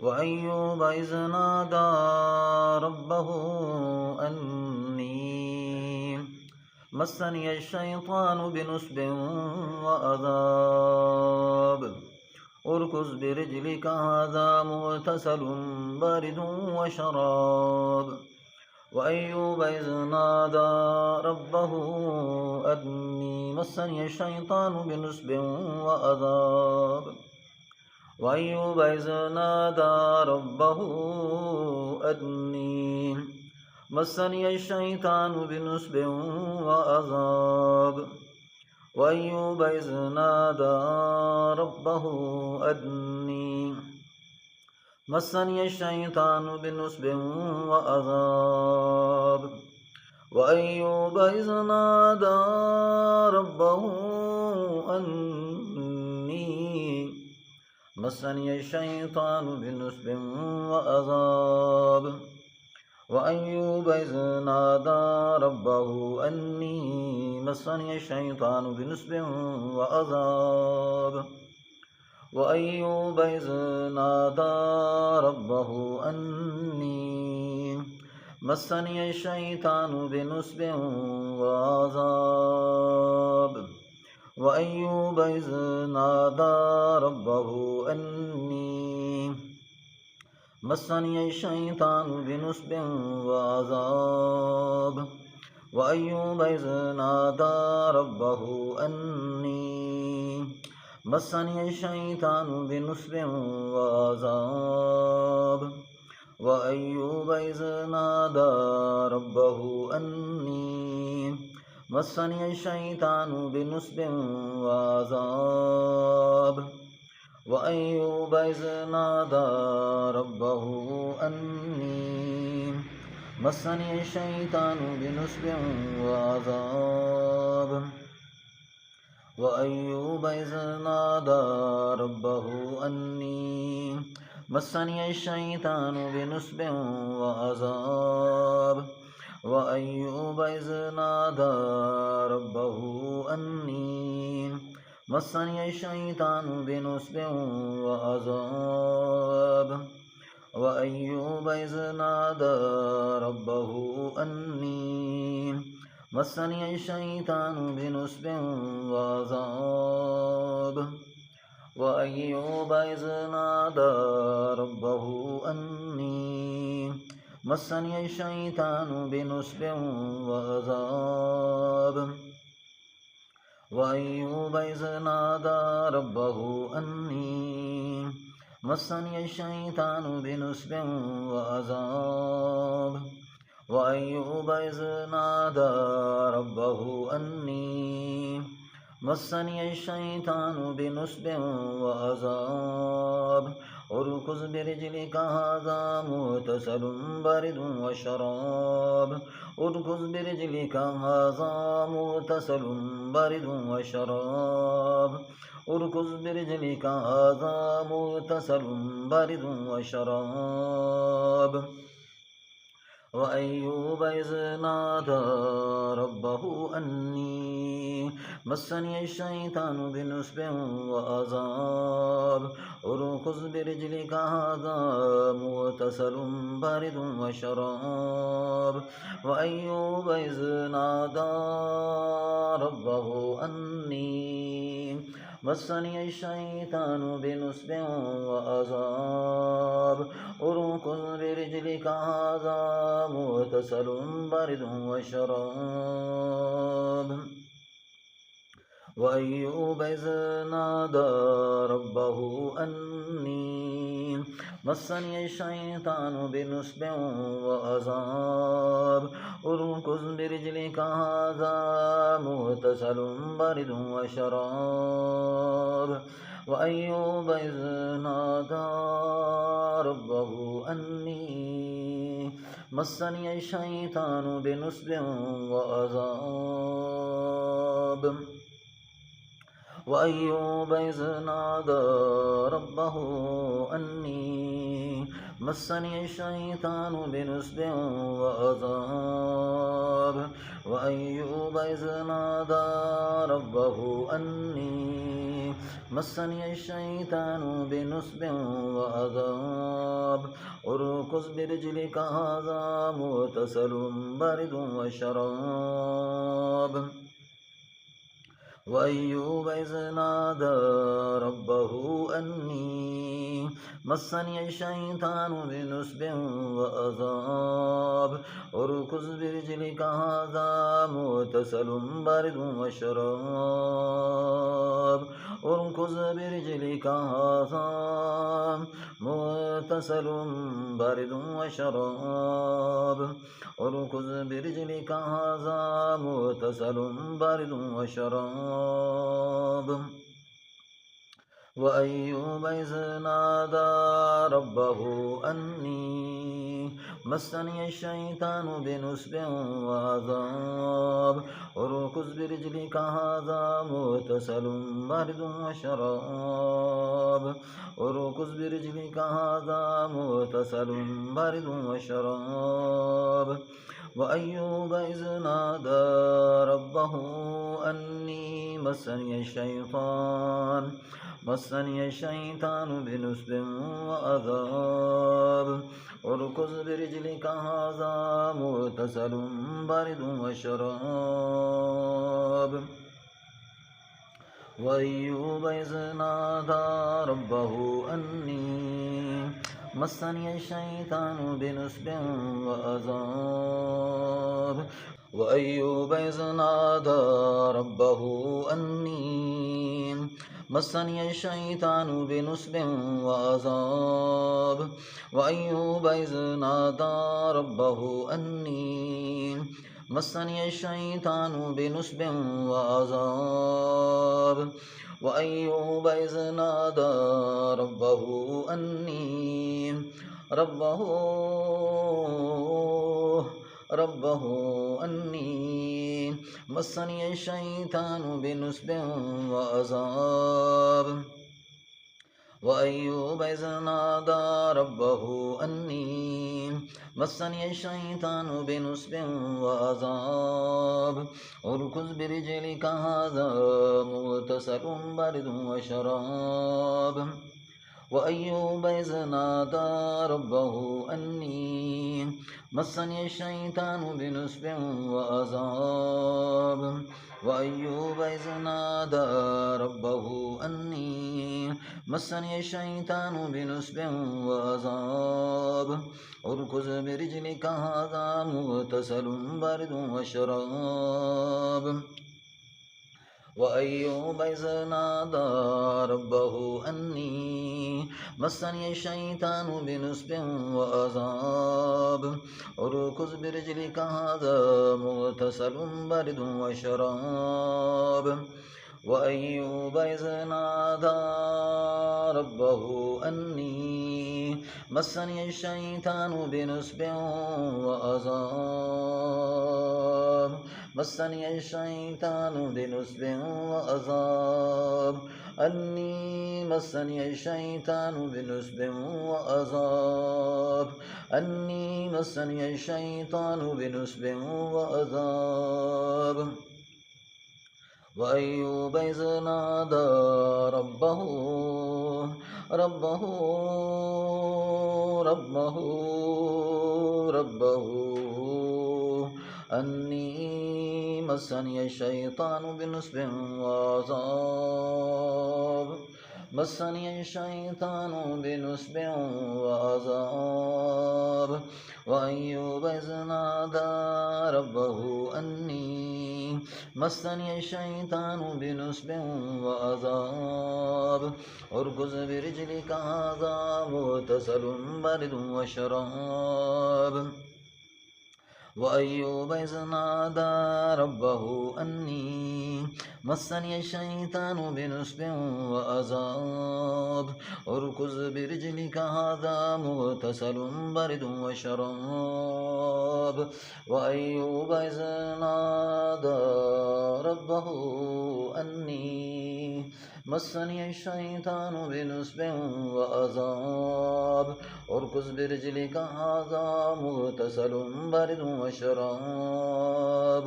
وأيوب إذ نادى ربه أني مسني الشيطان بنصب وعذاب اركض برجلك هذا مغتسل بارد وشراب وأيوب إذ نادى ربه أني مسني الشيطان بنصب وعذاب وأيوب إذ نادى ربه أني مسني الشيطان بنصب وعذاب وأيوب إذ نادى ربه أني مسني الشيطان بنصب وعذاب وأيوب إذ نادى ربه أني مسني الشيطان بنصب وعذاب وأيوب إذ نادى ربه أني مسني الشيطان بنصب وعذاب وأيوب إذ نادى ربه أني مسني الشيطان بنصب وعذاب وأيوب إذ نادى ربه أني مسني الشيطان بنصب وعذاب وأيوب إذ نادى ربه أني مسني الشيطان بنصب وعذاب وأيوب إذ نادى ربه أني مسني الشيطان بنصب وعذاب وأيوب إذ نادى ربه أني مسني الشيطان بنصب وعذاب وأيوب إذ نادى ربه أني مسني الشيطان بنصب وعذاب وأيوب إذ نادى ربه أني مسني الشيطان بنصب وعذاب وأيوب إذ نادى ربه أني مسني الشيطان بنصب وعذاب وأيوب إذ نادى ربه أني مسني الشيطان بنصب وعذاب وأيوب إذ نادى ربه أني مسني الشيطان بنصب وعذاب وأيوب إذ نادى ربه أني مسني الشيطان بنصب وعذاب اركض برجلك هذا مغتسل بارد وشراب اركض برجلك هذا مغتسل بارد وشراب اركض برجلك هذا مغتسل بارد وشراب وأيوب إذ نادى ربه أني مسني الشيطان بنصب وعذاب اركض برجلك هذا مغتسل بارد وشراب وأيوب إذ نادى ربه أني مسني الشيطان بنصب وعذاب اركض برجلك هذا مغتسل بارد وشراب وأيوب إذ نادى ربه أني مسني الشيطان بنصب وعذاب اركض برجلك هذا مغتسل بارد وشراب وأيوب إذ نادى ربه أني مسني الشيطان بنصب وعذاب وأيوب إذ نادى ربه أني مسني الشيطان بنصب وعذاب وأيوب إذ نادى ربه أني مسني الشيطان بنصب وعذاب اركض برجلك هذا مغتسل بارد وشراب وأيوب إذ نادى ربه أني مسني الشيطان بنصب وعذاب اركض برجلك هذا مغتسل بارد وشراب اركض برجلك هذا مغتسل بارد وشراب اركض برجلك هذا مغتسل بارد وشراب وأيوب إذ نادى ربه أني مسني الشيطان بنصب وعذاب اركض برجلك هذا مغتسل بارد وشراب اركض برجلك هذا مغتسل بارد وشراب وأيوب إذ نادى ربه أني مسني الشيطان بنصب وعذاب اركض برجلك هذا مغتسل بارد وشراب وأيوب إذ نادى ربه أني مسني الشيطان بنصب وعذاب وأيوب إذ نادى ربه أني مسني الشيطان بنصب وعذاب وأيوب إذ نادى ربه أني مسني الشيطان بنصب وعذاب وأيوب إذ نادى ربه أني ربه أني مسني الشيطان بنصب وعذاب وأيوب إذ نادى ربه أني مسني الشيطان بنصب وعذاب اركض برجلك هذا مغتسل بارد وشراب وأيوب إذ نادى ربه أني مسني الشيطان بنصب وعذاب وأيوب إذ نادى ربه أني مسني الشيطان بنصب وعذاب اركض برجلك هذا مغتسل بارد وشراب وأيوب إذ نادى ربه أني مسني الشيطان بنصب وعذاب اركض برجلك هذا مغتسل بارد وشراب وأيوب إذ نادى ربه أني مسني الشيطان بنصب وعذاب مسني الشيطان بنصب وعذاب أني مسني الشيطان بنصب وعذاب أني مسني الشيطان بنصب وعذاب وأيوب إذ نادى ربه ربه ربه ربه أني مسني الشيطان بنصب وعذاب مسني الشيطان بنصب وعذاب وأيوب إذ نادى ربه أني مسني الشيطان بنصب وعذاب اركض برجلك هذا مغتسل بارد وشراب وأيوب إذ نادى ربه أني مسني الشيطان بنصب وعذاب اركض برجلك هذا مغتسل بارد وشراب وأيوب إذ نادى ربه أني مسني الشيطان بنصب وعذاب اركض برجلك هذا مغتسل بارد وشراب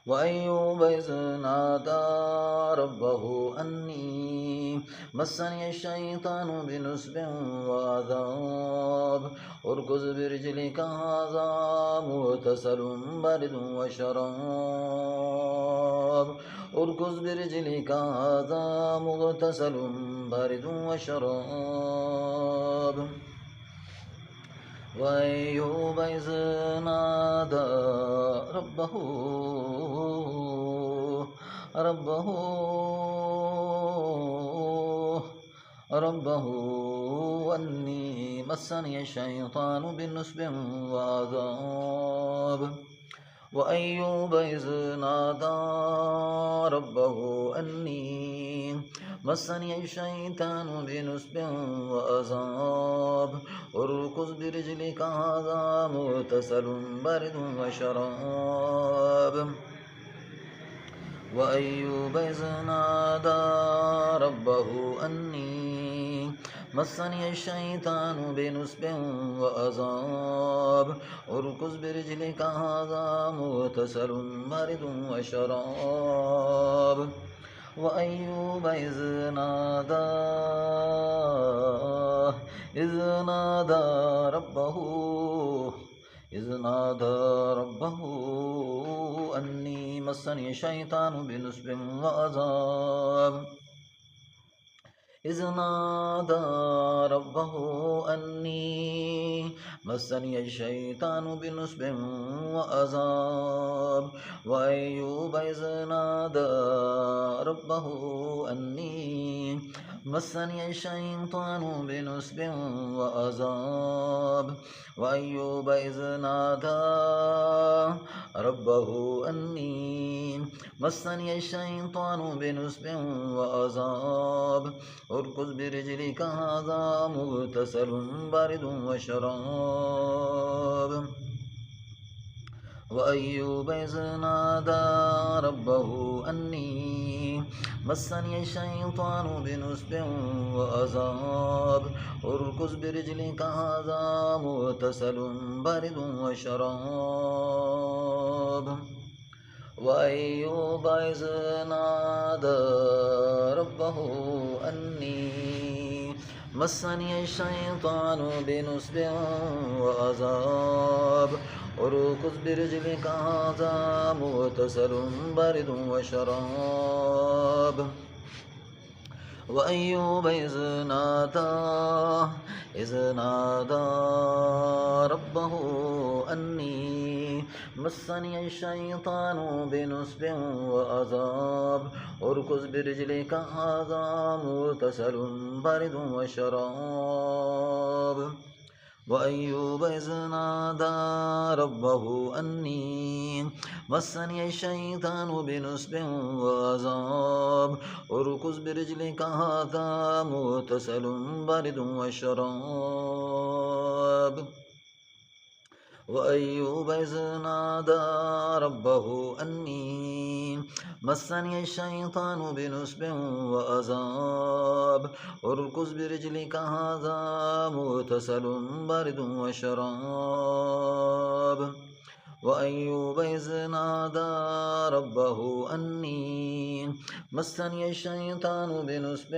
وأيوب إذ نادى ربه أني مسني الشيطان بنصب وعذاب اركض برجلك هذا مغتسل برد وشراب اركض برجلك هذا مغتسل برد وشراب وأيوب إذ نادى ربه ربه أني مسني الشيطان بنصب وعذاب وأيوب إذ نادى ربه أني مسني الشيطان بنصب وعذاب اركض برجلك هذا مغتسل برد وشراب وأيوب إذ نادى ربه أني مسني الشيطان بنصب وعذاب اركض برجلك هذا مغتسل برد وشراب وأيوب إذ نادى ربه أني مسني الشيطان بنصب وعذاب إذ نادى ربه أني مسني الشيطان بنصب وعذاب وأيوب إذ نادى ربه أني مسني الشيطان بنصب وعذاب وأيوب إذ نادى ربه أني مسني الشيطان بنصب وعذاب اركض برجلك هذا مغتسل برد وشراب وأيوب إذ نادى ربه أني مسني الشيطان بنصب وعذاب اركض برجلك هذا مغتسل برد وشراب وأيوب إذ نادى ربه أني مسني الشيطان بنصب وعذاب اركض برجلك هذا مغتسل برد وشراب وأيوب إذ نادى ربه أني مسني الشيطان بنصب وعذاب اركض برجلك هذا مغتسل برد وشراب وأيوب إذ نادى ربه أني مسني الشيطان بنصب وعذاب اركض برجلك هذا مغتسل برد وشراب وأيوب إذ نادى ربه أني مسني الشيطان بنصب وعذاب اركض برجلك هذا مغتسل برد وشراب وأيوب إذ نادى ربه أني مسني الشيطان بنصب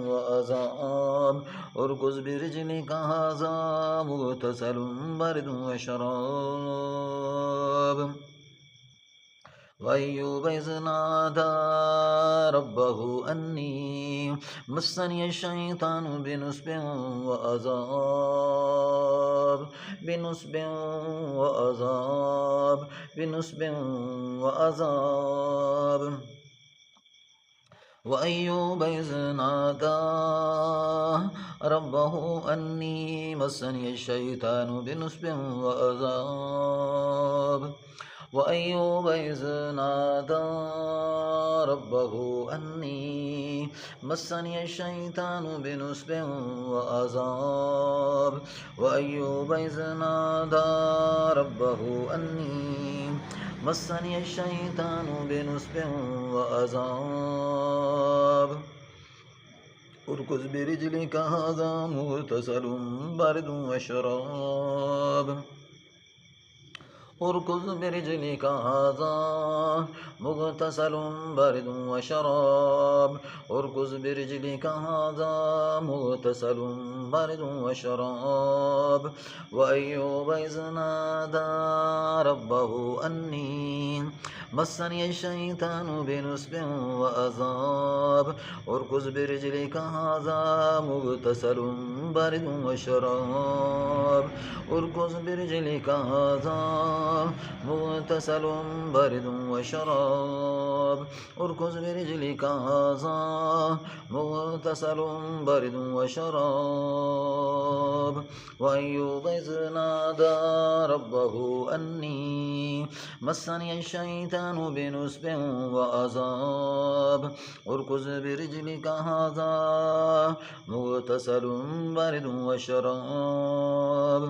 وعذاب اركض برجلك هذا مغتسل برد وشراب وأيوب إذ نادى ربه أني مسني الشيطان بنصب وعذاب وأيوب إذ نادى ربه أني مسني الشيطان بنصب وعذاب وأيوب إذ نادى ربه أني مسني الشيطان بنصب وعذاب وأيوب إذ نادى ربه أني مسني الشيطان بنصب وعذاب اركض برجلك هذا مغتسل برد وشراب اركض برجلك هذا مغتسل بارد وشراب اركض برجلك هذا مغتسل بارد وشراب وأيوب إذ نادى ربه أني مسني الشيطان بنصب وعذاب اركض برجلك هذا مغتسل بارد وشراب اركض برجلك هذا مغتسل بارد وشراب اركض برجلك هذا مغتسل بارد وشراب وأيوب إذ نادى ربه أني مسني الشيطان بنصب وعذاب اركض برجلك هذا مغتسل بارد وشراب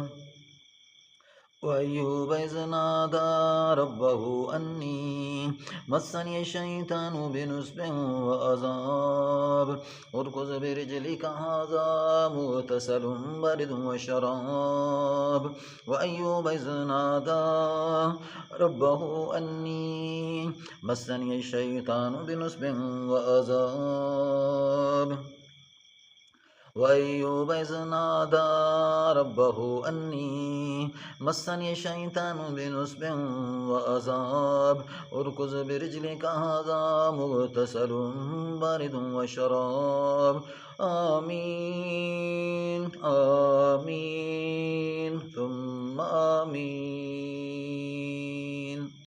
وأيوب إذ نادى ربه أني مسني الشيطان بنصب وعذاب اركض برجلك هذا مغتسل بارد وشراب وأيوب إذ نادى ربه أني مسني الشيطان بنصب وعذاب وأيوب إذ نادى ربه أني مسني الشيطان بنصب وعذاب اركض برجلك هذا مغتسل بارد وشراب آمين آمين ثم آمين.